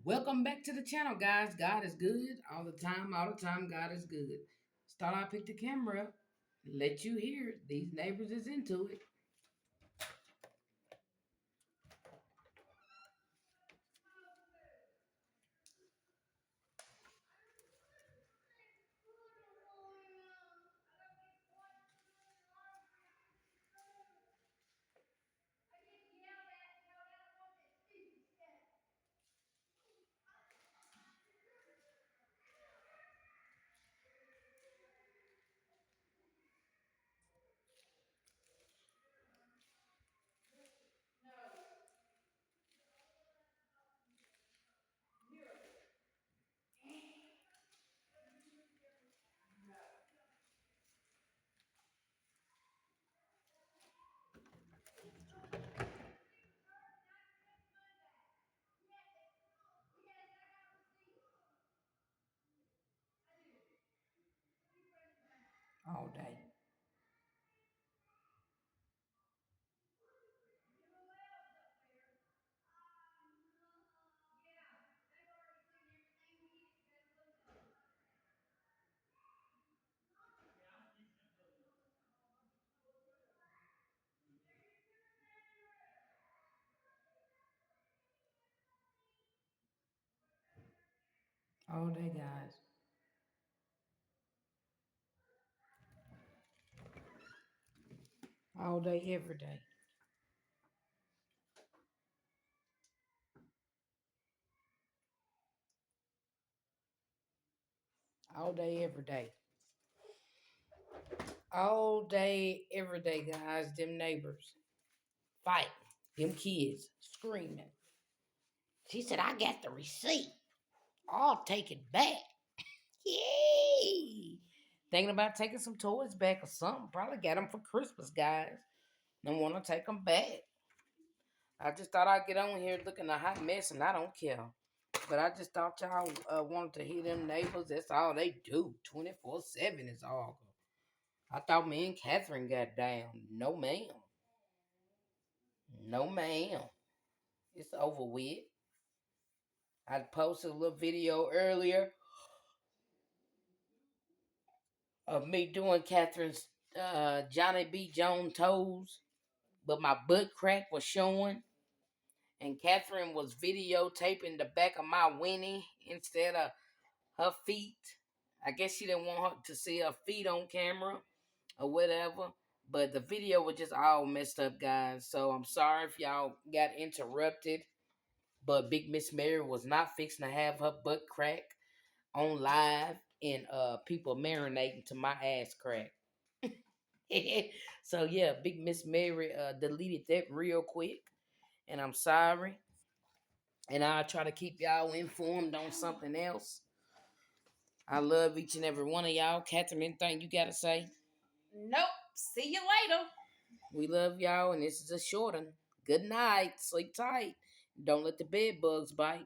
Welcome back to the channel, guys. God is good all the time. All the time, God is good. Thought I picked the camera up, let you hear it. These neighbors is into it. All day. All day, guys. All day, every day. All day, every day. All day, every day, guys. Them neighbors fighting. Them kids screaming. She said, I got the receipt. I'll take it back. Yay! Thinking about taking some toys back or something. Probably got them for Christmas, guys. Don't want to take them back. I just thought I'd get on here looking a hot mess, and I don't care. But I just thought y'all wanted to hear them neighbors. That's all they do. 24/7 is all. I thought me and Catherine got down. No, ma'am. No, ma'am. It's over with. I posted a little video earlier of me doing Catherine's Johnny B. Jones toes, but my butt crack was showing. And Catherine was videotaping the back of my winnie instead of her feet. I guess she didn't want her to see her feet on camera or whatever. But the video was just all messed up, guys. So I'm sorry if y'all got interrupted. But Big Miss Mary was not fixing to have her butt crack on live and people marinating to my ass crack. So yeah, Big Miss Mary deleted that real quick. And I'm sorry. And I'll try to keep y'all informed on something else. I love each and every one of y'all. Catherine, anything you got to say? Nope. See you later. We love y'all, and this is a short one. Good night. Sleep tight. Don't let the bed bugs bite.